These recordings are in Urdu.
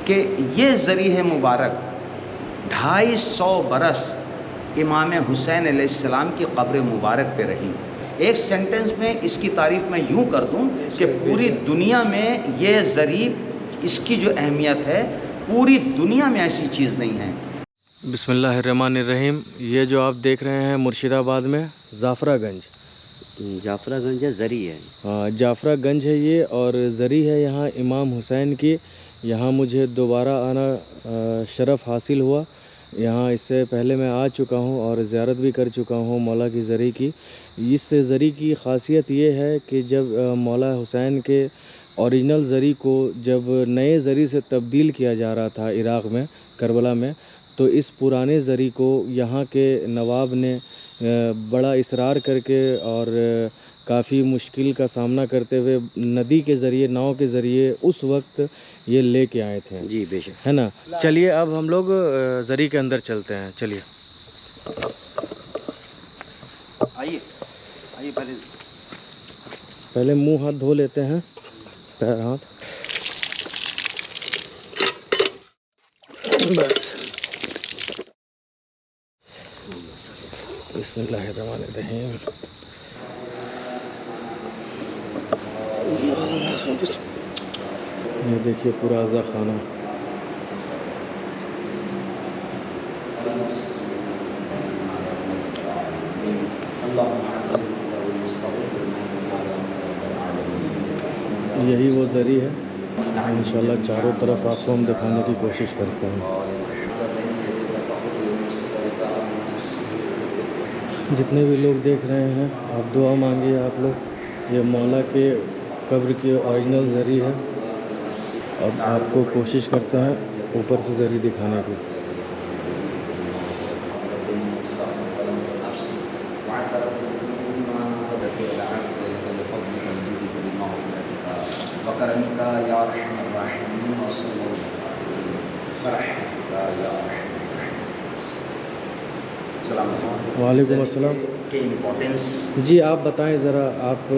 کہ یہ ذریعہ مبارک 250 برس امام حسین علیہ السلام کی قبر مبارک پہ رہی۔ ایک سینٹنس میں اس کی تعریف میں یوں کر دوں کہ پوری دنیا میں یہ ذریعہ، اس کی جو اہمیت ہے پوری دنیا میں ایسی چیز نہیں ہے۔ بسم اللہ الرحمن الرحیم۔ یہ جو آپ دیکھ رہے ہیں مرشد آباد میں جعفرہ گنج ہے، زری ہے، ہاں جعفرہ گنج ہے یہ، اور زری ہے یہاں امام حسین کی۔ یہاں مجھے دوبارہ آنا شرف حاصل ہوا۔ یہاں اس سے پہلے میں آ چکا ہوں اور زیارت بھی کر چکا ہوں مولا کی زری کی۔ اس زری کی خاصیت یہ ہے کہ جب مولا حسین کے اوریجنل زری کو جب نئے زری سے تبدیل کیا جا رہا تھا عراق میں، کربلا میں، تو اس پرانے زری کو یہاں کے نواب نے بڑا اصرار کر کے اور کافی مشکل کا سامنا کرتے ہوئے ندی کے ذریعے، ناؤ کے ذریعے اس وقت یہ لے کے آئے تھے۔ جی بے شک، ہے نا۔ چلیے اب ہم لوگ زری کے اندر چلتے ہیں، چلیے آئیے پہلے منہ ہاتھ دھو لیتے ہیں، پیر ہاتھ، بس۔ بسم اللہ الرحمن الرحیم۔ یہ دیکھیے پرازہ خانہ، یہی وہ زری ہے۔ انشاءاللہ چاروں طرف آپ کو ہم دکھانے کی کوشش کرتے ہیں۔ جتنے بھی لوگ دیکھ رہے ہیں آپ دعا مانگیے آپ لوگ۔ یہ مولا کے قبر کی اوریجنل زری ہے، اب آپ کو کوشش کرتے ہیں اوپر سے زری دکھانے کی۔ وعلیکم السلام۔ کہ امپورٹنس، جی آپ بتائیں ذرا، آپ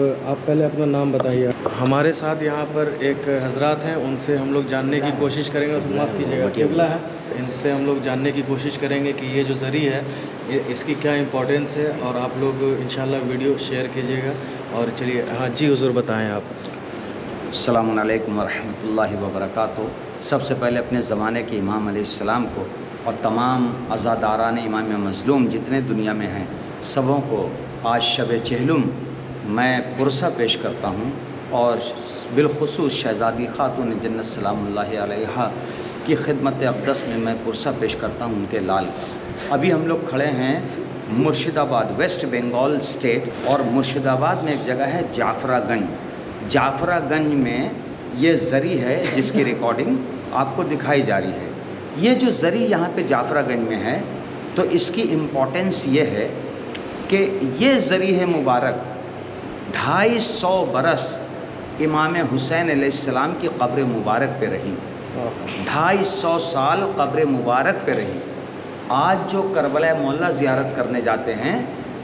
پہلے اپنا نام بتائیے۔ ہمارے ساتھ یہاں پر ایک حضرات ہیں، ان سے ہم لوگ جاننے کی کوشش کریں گے، معاف کیجیے گا، قبلہ ہے، ان سے ہم لوگ جاننے کی کوشش کریں گے کہ یہ جو زری ہے اس کی کیا امپورٹنس ہے، اور آپ لوگ انشاءاللہ ویڈیو شیئر کیجیے گا۔ اور چلیے، ہاں جی حضور بتائیں آپ۔ السلام علیکم ورحمۃ اللہ وبرکاتہ۔ سب سے پہلے اپنے زمانے کے امام علیہ السلام کو اور تمام عزاداران امام مظلوم جتنے دنیا میں ہیں سبوں کو آج شب چہلم میں پرسہ پیش کرتا ہوں، اور بالخصوص شہزادی خاتون جنت سلام اللہ علیہا کی خدمت اقدس میں پرسہ پیش کرتا ہوں ان کے لال کا۔ ابھی ہم لوگ کھڑے ہیں مرشد آباد، ویسٹ بنگال اسٹیٹ، اور مرشد آباد میں ایک جگہ ہے جعفرہ گنج۔ جعفرہ گنج میں یہ زری ہے جس کی ریکارڈنگ آپ کو دکھائی جا رہی ہے۔ یہ جو زری یہاں پہ جعفرہ گنج میں ہے تو اس کی امپورٹنس یہ ہے کہ یہ ذریعہ مبارک 250 برس امام حسین علیہ السلام کی قبر مبارک پہ رہی۔ 250 سال قبر مبارک پہ رہی۔ آج جو کربلا معلیٰ زیارت کرنے جاتے ہیں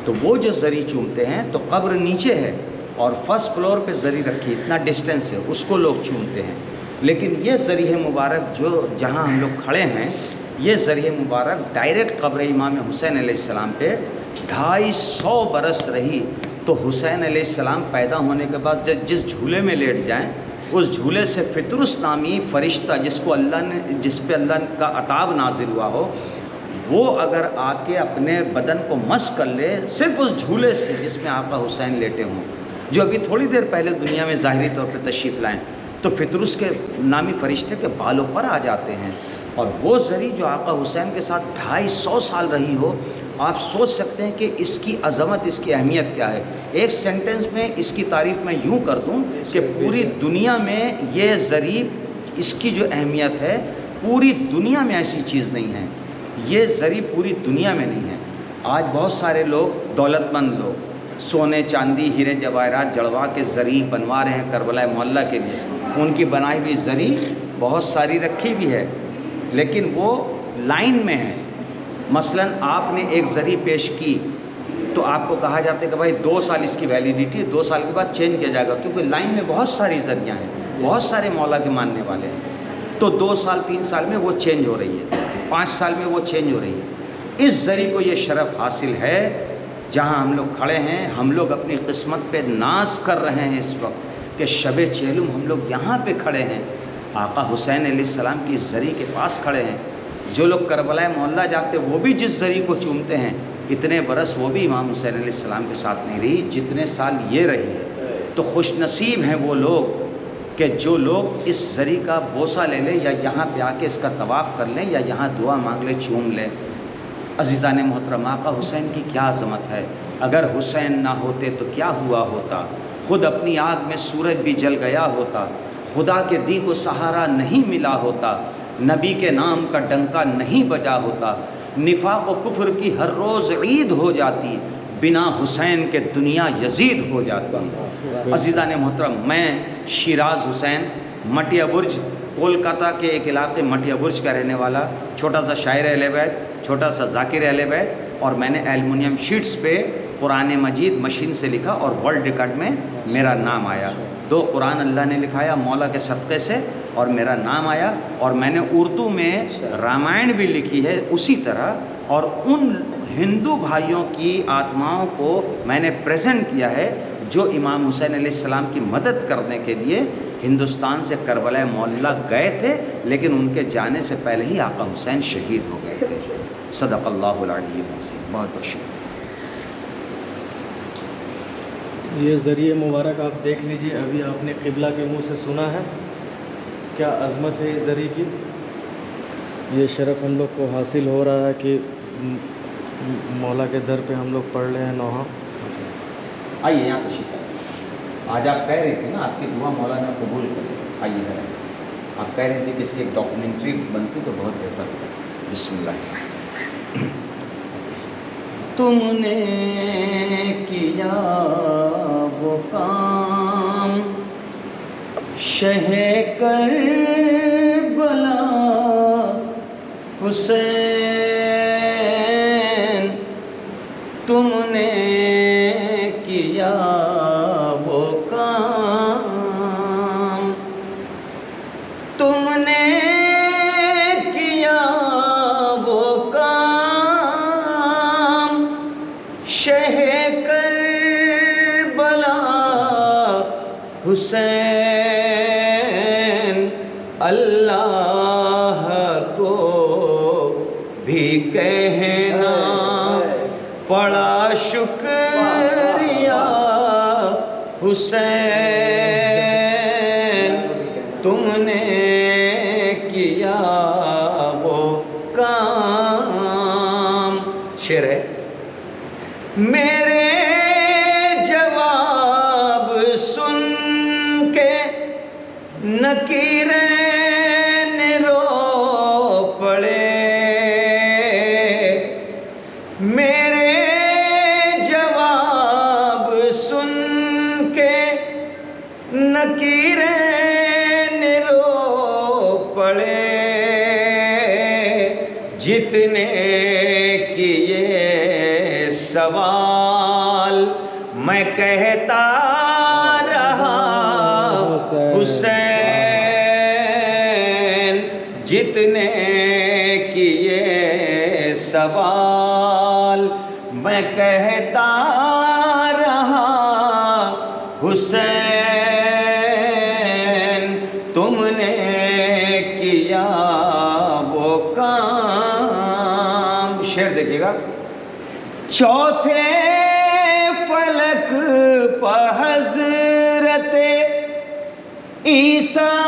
تو وہ جو زری چومتے ہیں تو قبر نیچے ہے اور فرسٹ فلور پہ زری رکھی، اتنا ڈسٹینس ہے، اس کو لوگ چومتے ہیں۔ لیکن یہ ذریعہ مبارک جو جہاں ہم لوگ کھڑے ہیں، یہ ذریعہ مبارک ڈائریکٹ قبر امام حسین علیہ السلام پہ 250 برس رہی۔ تو حسین علیہ السلام پیدا ہونے کے بعد جس جھولے میں لیٹ جائیں، اس جھولے سے فطرس نامی فرشتہ جس پہ اللہ کا عطاب نازل ہوا ہو، وہ اگر آ کے اپنے بدن کو مس کر لے صرف اس جھولے سے جس میں آقا حسین لیٹے ہوں، جو ابھی تھوڑی دیر پہلے دنیا میں ظاہری طور پہ تشریف لائیں، تو فطرس کے نامی فرشتے کے بالوں پر آ جاتے ہیں۔ اور وہ زری جو آقا حسین کے ساتھ 250 سال رہی ہو، آپ سوچ سکتے ہیں کہ اس کی عظمت، اس کی اہمیت کیا ہے۔ ایک سینٹنس میں اس کی تعریف میں یوں کر دوں کہ پوری دنیا میں یہ زری، اس کی جو اہمیت ہے پوری دنیا میں ایسی چیز نہیں ہے۔ یہ زری پوری دنیا میں نہیں ہے۔ آج بہت سارے لوگ، دولت مند لوگ، سونے چاندی ہیرے جواہرات جڑوا کے زری بنوا رہے ہیں کربلا معلیٰ کے لیے۔ ان کی بنائی ہوئی زری بہت ساری رکھی بھی ہے، لیکن وہ لائن میں ہے۔ مثلا آپ نے ایک زری پیش کی تو آپ کو کہا جاتا ہے کہ بھائی 2 سال اس کی ویلیڈیٹی ہے، 2 سال کے بعد چینج کیا جائے گا، کیونکہ لائن میں بہت ساری زریاں ہیں، بہت سارے مولا کے ماننے والے ہیں۔ تو 2 سال 3 سال میں وہ چینج ہو رہی ہے، 5 سال میں وہ چینج ہو رہی ہے۔ اس زری کو یہ شرف حاصل ہے جہاں ہم لوگ کھڑے ہیں، ہم لوگ اپنی قسمت پہ ناز کر رہے ہیں اس وقت کہ شب چہلم ہم لوگ یہاں پہ کھڑے ہیں، آقا حسین علیہ السلام کی زری کے پاس کھڑے ہیں۔ جو لوگ کربلا معلیٰ جاتے وہ بھی جس زری کو چومتے ہیں، کتنے برس وہ بھی امام حسین علیہ السلام کے ساتھ نہیں رہی جتنے سال یہ رہی ہے۔ تو خوش نصیب ہیں وہ لوگ کہ جو لوگ اس زری کا بوسہ لے لیں یا یہاں پہ آ کے اس کا طواف کر لیں یا یہاں دعا مانگ لیں، چوم لیں۔ عزیزان محترم، آقا حسین کی کیا عظمت ہے، اگر حسین نہ ہوتے تو کیا ہوا ہوتا، خود اپنی آگ میں سورج بھی جل گیا ہوتا، خدا کے دی کو سہارا نہیں ملا ہوتا، نبی کے نام کا ڈنکا نہیں بجا ہوتا، نفاق و کفر کی ہر روز عید ہو جاتی، بنا حسین کے دنیا یزید ہو جاتی۔ عزیزان محترم، میں شیراز حسین، مٹیا برج، کولکاتہ کے ایک علاقے مٹیا برج کا رہنے والا، چھوٹا سا شاعر اہل بیت، چھوٹا سا ذاکر اہل بیت، اور میں نے ایلومینیم شیٹس پہ قرآن مجید مشین سے لکھا اور ورلڈ ریکارڈ میں میرا نام آیا۔ 2 قرآن اللہ نے لکھایا مولا کے صدقے سے اور میرا نام آیا، اور میں نے اردو میں رامائن بھی لکھی ہے اسی طرح، اور ان ہندو بھائیوں کی آتماؤں کو میں نے پریزنٹ کیا ہے جو امام حسین علیہ السلام کی مدد کرنے کے لیے ہندوستان سے کربلا معلیٰ گئے تھے، لیکن ان کے جانے سے پہلے ہی آقا حسین شہید ہو گئے تھے۔ صدق اللہ العلی العظیم۔ بہت بہت شکریہ۔ یہ ذریعہ مبارک آپ دیکھ لیجئے، ابھی آپ نے قبلہ کے منہ سے سنا ہے، کیا عظمت ہے اس ذریعے کی۔ یہ شرف ہم لوگ کو حاصل ہو رہا ہے کہ مولا کے در پہ ہم لوگ پڑھ رہے ہیں نوحہ۔ آئیے یہاں تشریف لائیے۔ آج آپ کہہ رہی تھی نا آپ کی دعا مولا نے قبول کر، آئیے ذرا۔ آپ کہہ رہی تھی کہ اس کی ایک ڈاکومنٹری بنتی تو بہت بہتر ہوتا۔ بسم اللہ۔ تم نے کیا وہ کام شہ کربلا حسین، تم نے کیا وہ کام، تم نے کیا وہ کام شہ کربلا حسین، اللہ کو بھی کہنا پڑا شکریہ حسین، تم نے کیا وہ کام۔ شعر ہے، میرے جواب سن کے نکیرین رو پڑے، میرے جواب سن کے نکیرین رو پڑے، جتنے کیے سوال میں کہتا رہا حسین، جتنے کیے سوال میں کہتا رہا حسین، تم نے کیا وہ کام۔ شعر دیکھیے گا، چوتھے فلک پہ حضرت عیسیٰ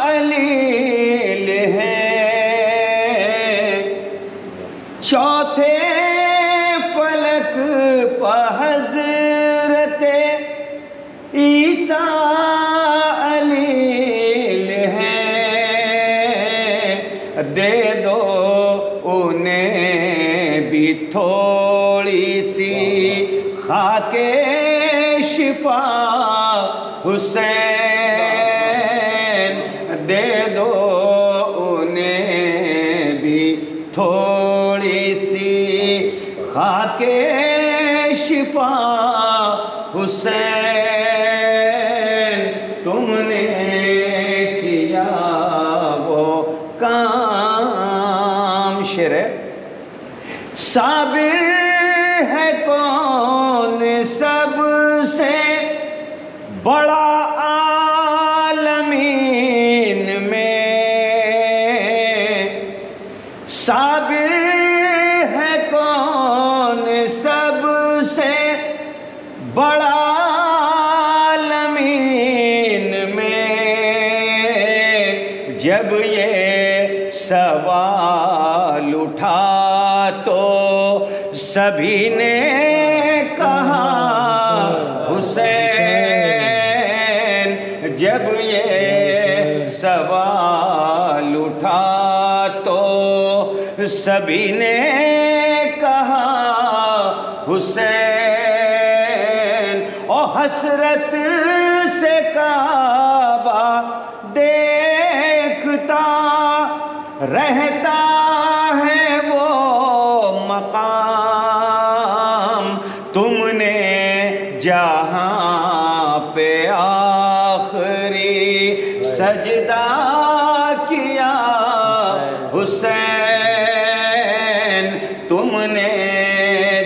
علیل ہیں، چوتھے فلک پہ حضرت عیسیٰ علیل ہیں، دے دو انہیں بھی تھوڑی سی خاک شفا حسین، دے دو انہیں بھی تھوڑی سی خاک شفا حسین، تم نے کیا شعر ہے. صابر ہے کون سب سے بڑا عالمین میں، صابر ہے کون سب سے بڑا عالمین میں. جب یہ سوال اٹھا تو سبھی نے کہا حسین. جب یہ سوال اٹھا تو سبھی نے کہا حسین. اور حسرت سے کعبہ دیکھتا رہتا ہے وہ مقام. تم نے جہاں پہ آخری سجدہ کیا حسین. تم نے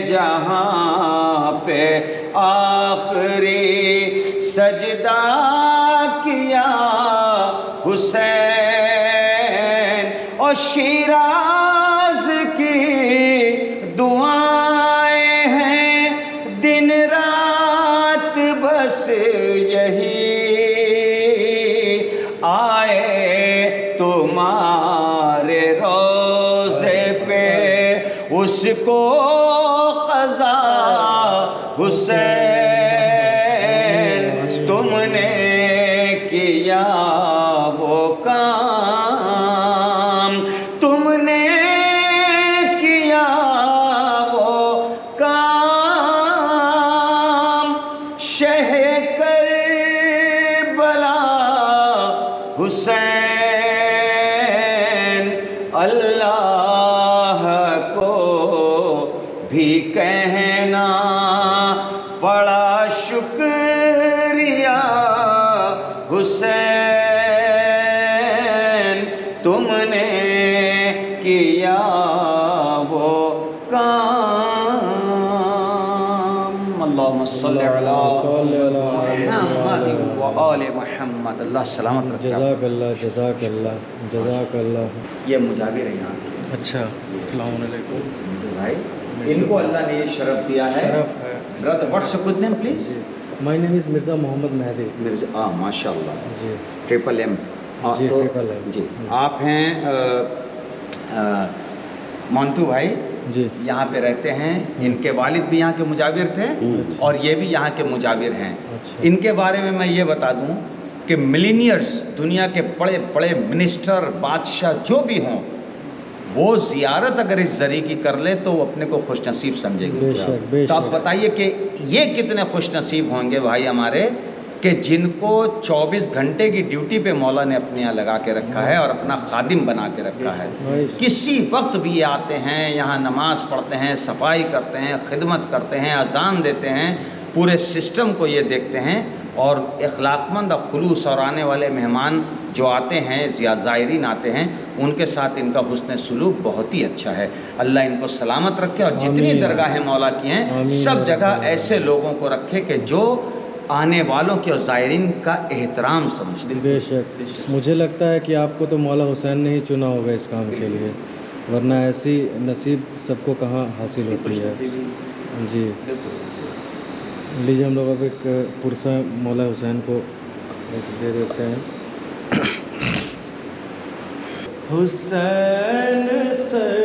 جہاں پہ آخری سجدہ کیا حسین. اور شیراز کی دعائیں ہیں دن رات بس یہی، آئے تمہارے روزے پہ اس کو قضا حسین. تم نے کیا وہ کام، تم نے کیا وہ کام. شہ کربلا حسین. اللہ کو بھی کہنا پڑا شکریہ حسین. تم نے کیا وہ کام. اللہم صلی علی محمد و آل محمد. اللہ سلامت رکھے. جزاک اللہ جزاک اللہ جزاک اللہ. یہ مجاور ہیں یہاں کے. اچھا السلام علیکم بھائی. ان کو اللہ نے یہ شرف دیا ہے. شرف ہے. Brother what's your good name please? My name is Mirza Mohammad Mehdi. Mirza ماشاء اللہ. G triple M. جی تو ٹرپل ایم. جی آپ ہیں مونٹو بھائی. جی یہاں پہ رہتے ہیں. ان کے والد بھی یہاں کے مجاور تھے اور یہ بھی یہاں کے مجاور ہیں. ان کے بارے میں یہ بتا دوں کہ ملینئرز دنیا کے بڑے بڑے منسٹر بادشاہ جو بھی ہوں وہ زیارت اگر اس ذریعے کی کر لے تو وہ اپنے کو خوش نصیب سمجھے گے. تو آپ بتائیے کہ یہ کتنے خوش نصیب ہوں گے بھائی ہمارے کہ جن کو 24 گھنٹے کی ڈیوٹی پہ مولا نے اپنے یہاں لگا کے رکھا ہے اور اپنا خادم بنا کے رکھا ہے. کسی وقت بھی یہ آتے ہیں یہاں نماز پڑھتے ہیں, صفائی کرتے ہیں, خدمت کرتے ہیں, اذان دیتے ہیں, پورے سسٹم کو یہ دیکھتے ہیں. اور اخلاق مند اور خلوص اور آنے والے مہمان جو آتے ہیں زائرین آتے ہیں ان کے ساتھ ان کا حسن سلوک بہت ہی اچھا ہے. اللہ ان کو سلامت رکھے اور جتنی درگاہیں مولا کی ہیں سب جگہ ایسے لوگوں کو رکھے کہ جو آنے والوں کے اور زائرین کا احترام سمجھتے ہیں. بے شک. مجھے لگتا ہے کہ آپ کو تو مولا حسین نے ہی چنا ہوگا اس کام کے لیے, ورنہ ایسی نصیب سب کو کہاں حاصل ہوتی ہے. جی لیجیے ہم لوگ اب ایک پرسہ مولا حسین کو دے دیتے ہیں. حسین سر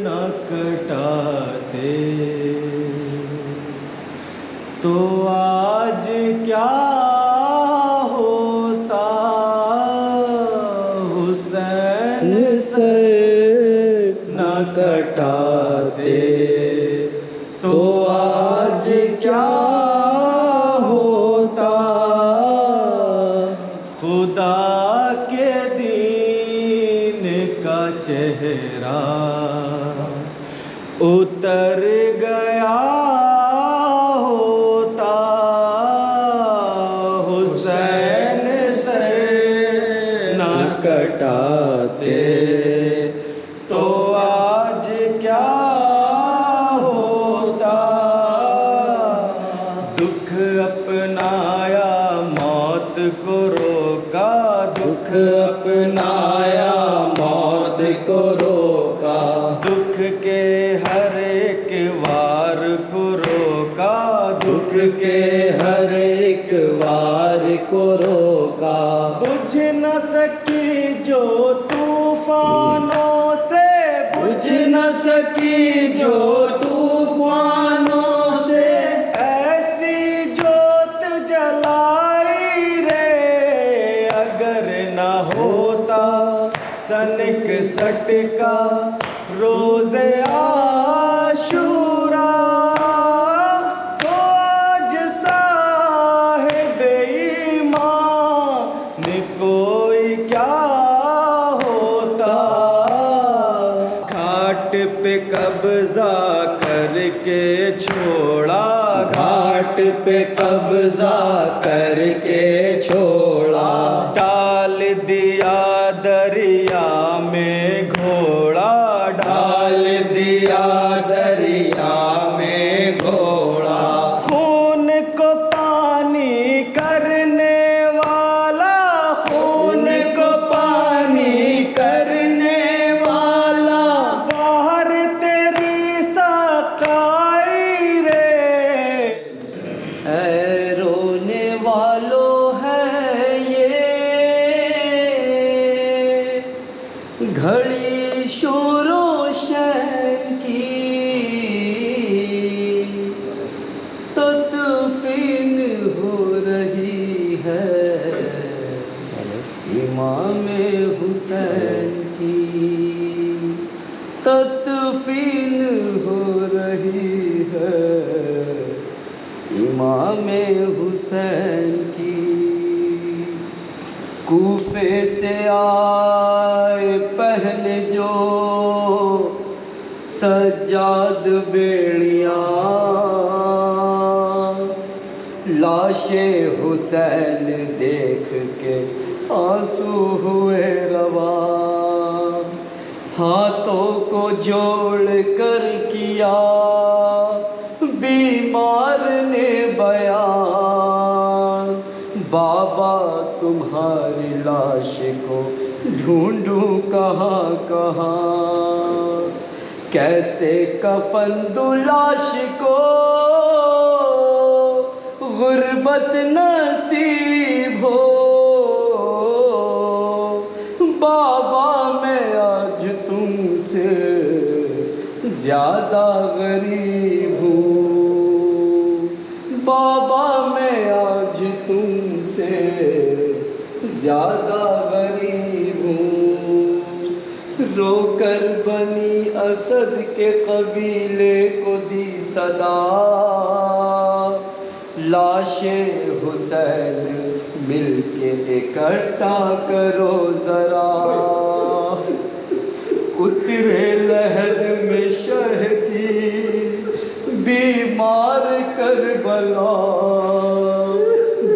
نہ کٹاتے تو آج کیا ہوتا, حسین سر نہ کٹاتے تو آج کیا ہوتا, خدا کے دین کا چہرہ اتر گیا ہوتا, حسین سے نہ کٹاتے تو آج کیا ہوتا، دکھ اپنایا موت کو روکا، دکھ اپنایا موت کو روکا، دکھ کے ہر ایک وار کو روکا، دکھ کے ہر ایک وار کو روکا، بجھ نہ سکی جو طوفانوں سے، بجھ نہ سکی جو طوفانوں سے، ایسی جوت جلائی رے، اگر نہ ہوتا سنک سٹ کا روز عاشورا، تو آج صاحب ایمان کوئی کیا ہوتا، گھاٹ پہ قبضہ کر کے چھوڑا، گھاٹ پہ قبضہ کر کے چھوڑا، ڈال دیا دریا میں گھوڑا، ڈال دیا دریا میں گھوڑا، خون کو پانی کرنے والا، خون کو پانی کرنے والا، باہر تیری سقائی رے، اے رونے والوں ہے یہ گھڑی شور و شین کی، تدفین ہو رہی ہے امام حسین کی، تدفین ہو رہی ہے امام حسین کی، کوفے سے آئے پہلے جو سجاد بیڑیاں، لاش حسین دیکھ کے آنسو ہوئے رواں، ہاتھوں کو جوڑ کر کیا بیمار نے بیان، بابا تمہاری لاش کو ڈھونڈوں کہاں کہاں، کیسے کفن دوں لاش کو غربت نصیب ہو، بابا میں آج تم سے زیادہ غریب ہوں، بابا میں آج تم سے زیادہ غریب ہوں، رو کر بنی اسد کے قبیلے کو دی صدا، لاش حسین مل کے اکٹھا کرو ذرا، اترے لہد میں شہ کی بیمار کربلا،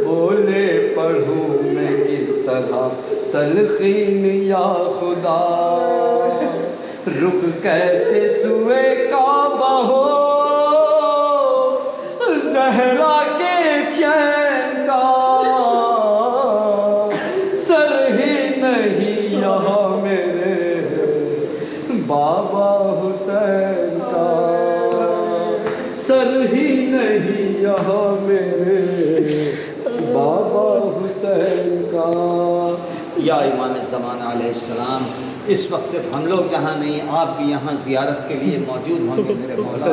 بولے پڑھوں میں کس طرح تلقین یا خدا، رخ کیسے سوئے کعبہ ہو زہرا کے چین کا، سر ہی نہیں یہاں میرے بابا حسین کا، سر ہی نہیں یہاں میرے بابا حسین کا، یا امام زمانہ علیہ السلام، اس وقت صرف ہم لوگ یہاں نہیں، آپ بھی یہاں زیارت کے لیے موجود ہوں گے میرے مولا،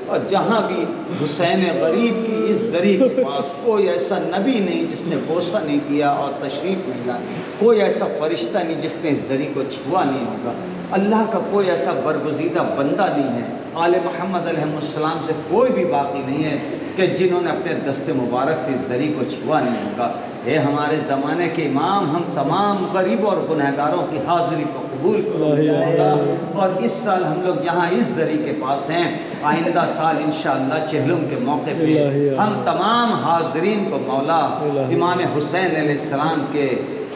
اور جہاں بھی حسین غریب کی اس زری کے پاس کوئی ایسا نبی نہیں جس نے بوسہ نہیں کیا اور تشریف نہیں لائی، کوئی ایسا فرشتہ نہیں جس نے اس زری کو چھوا نہیں ہوگا، اللہ کا کوئی ایسا برگزیدہ بندہ نہیں ہے، آل محمد علیہ السلام سے کوئی بھی باقی نہیں ہے کہ جنہوں نے اپنے دست مبارک سے اس زری کو چھوا نہیں ہوگا۔ اے ہمارے زمانے کے امام، ہم تمام غریبوں اور گنہگاروں کی حاضری کو قبول کرو، اور اس سال ہم لوگ یہاں اس زری کے پاس ہیں، آئندہ سال انشاءاللہ چہلم کے موقع پہ ہم تمام حاضرین کو مولا امام حسین علیہ السلام کے